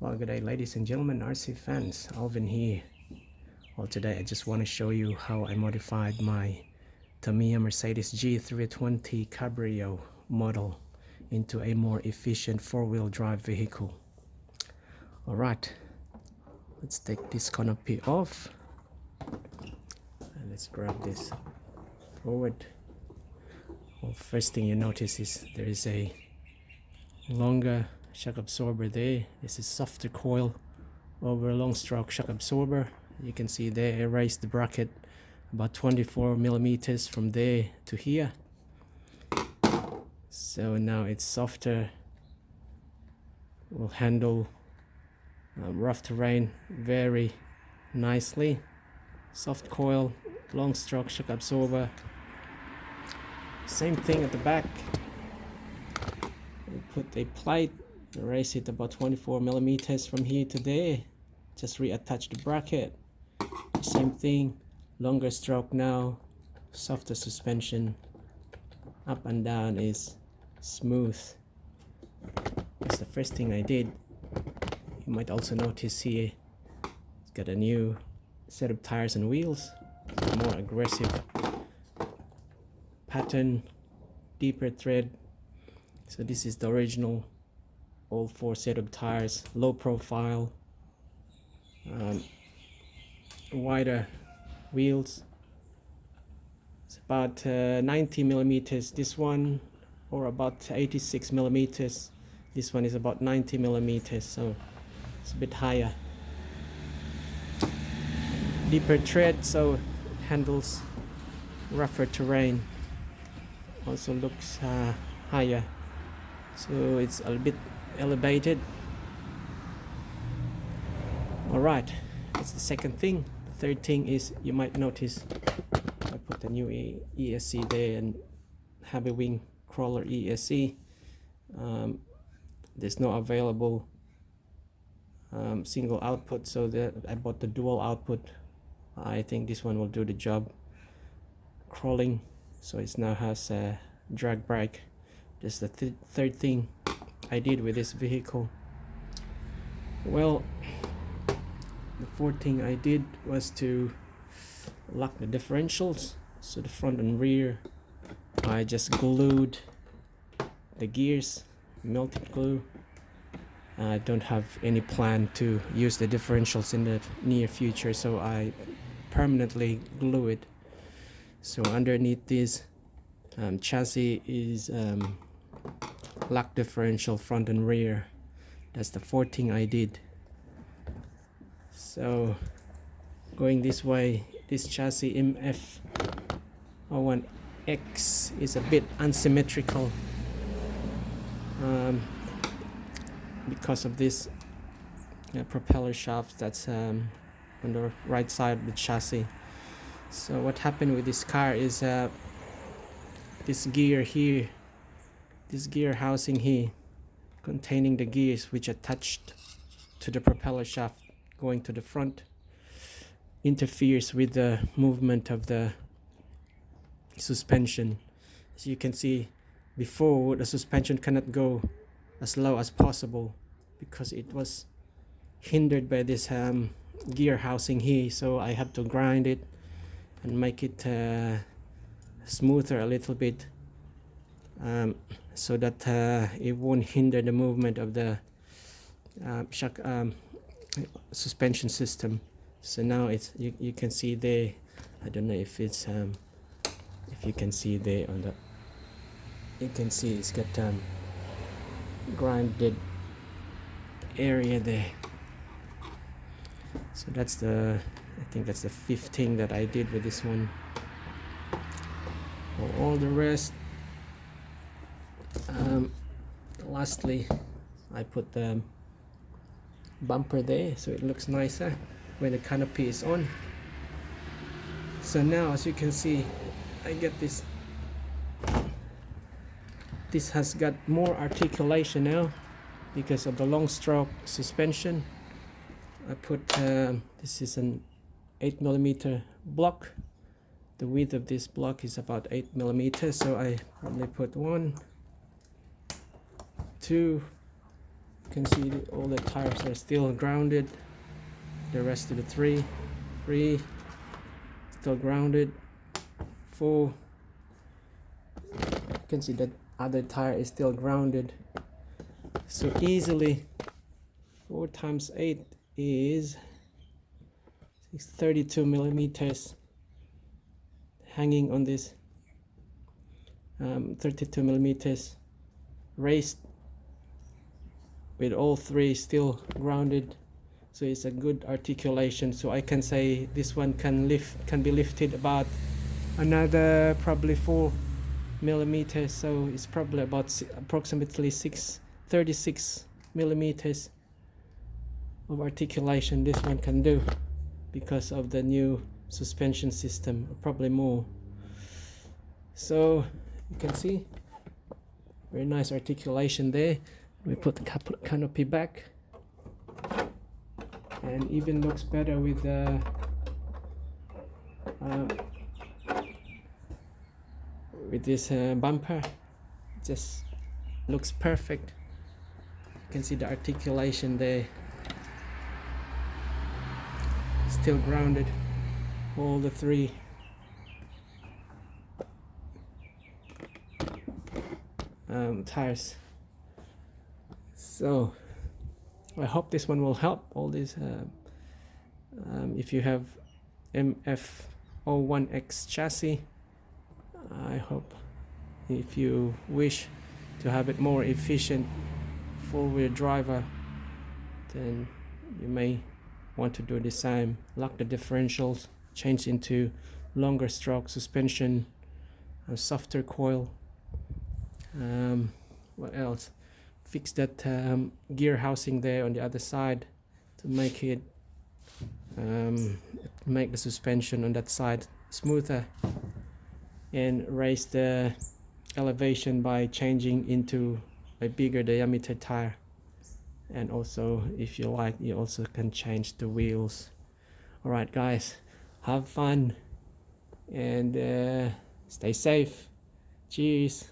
Well, good day, ladies and gentlemen, RC fans. Alvin here. Well, today I just want to show you how I modified my Tamiya Mercedes G320 Cabrio model into a more efficient four-wheel drive vehicle. Alright, let's take this canopy off and let's grab this forward. Well, first thing you notice is there is a longer shock absorber there. This is softer coil over a long stroke shock absorber. You can see there I raised the bracket about 24 millimeters from there to here, so now it's softer, will handle rough terrain very nicely. Soft coil, long stroke shock absorber. Same thing at the back. We put a plate, raise it about 24 millimeters from here to there, just reattach the bracket. Same thing, longer stroke now, softer suspension, up and down is smooth. That's the first thing I did. You might also notice here it's got a new set of tires and wheels, more aggressive pattern, deeper tread. So this is the original all four set of tires, low profile, wider wheels. It's about 90 millimeters this one, or about 86 millimeters. This one is about 90 millimeters, so it's a bit higher. Deeper tread, so it handles rougher terrain. Also looks higher, so it's a bit elevated. Alright, that's the second thing. The third thing is, you might notice I put the new ESC there, and have a wing crawler ESC. There's no available single output, so I bought the dual output. I think this one will do the job crawling, so it now has a drag brake. That's the third thing I did with this vehicle. Well, the fourth thing I did was to lock the differentials, so the front and rear I just glued the gears, melted glue. I don't have any plan to use the differentials in the near future, so I permanently glue it. So underneath this chassis is lock differential front and rear. That's the fourth thing I did. So going this way, this chassis MF-O1X is a bit unsymmetrical because of this propeller shaft that's on the right side of the chassis. So what happened with this car is this gear here, this gear housing here containing the gears which attached to the propeller shaft going to the front, interferes with the movement of the suspension. As you can see, before the suspension cannot go as low as possible because it was hindered by this gear housing here, so I have to grind it and make it smoother a little bit, so that it won't hinder the movement of the shock suspension system. So now it's you can see there, I don't know if it's if you can see there on the, you can see it's got grinded area there. So that's the, I think that's the fifth thing that I did with this one. For all the rest, lastly I put the bumper there so it looks nicer when the canopy is on. So now, as you can see, I get this has got more articulation now because of the long stroke suspension. I put this is an 8mm block. The width of this block is about 8mm, so I probably put 1, 2, can see that all the tires are still grounded. The rest of the three still grounded. 4, you can see that other tire is still grounded. So easily 4 times 8 is 32 millimeters hanging on this 32 millimeters raised with all 3 still grounded. So it's a good articulation. So I can say this one can be lifted about another probably 4 millimeters. So it's probably about approximately 36 millimeters of articulation this one can do because of the new suspension system, probably more. So you can see very nice articulation there. We put the canopy back, and even looks better with the with this bumper. Just looks perfect. You can see the articulation there, still grounded, all the 3. Tires. So I hope this one will help all these if you have MF-O1X chassis. I hope if you wish to have it more efficient 4-wheel driver, then you may want to do the same. Lock the differentials, change into longer stroke suspension, a softer coil. What else? Fix that gear housing there on the other side to make it make the suspension on that side smoother, and raise the elevation by changing into a bigger diameter tire. And also, if you like, you also can change the wheels. Alright guys, have fun and stay safe. Cheers.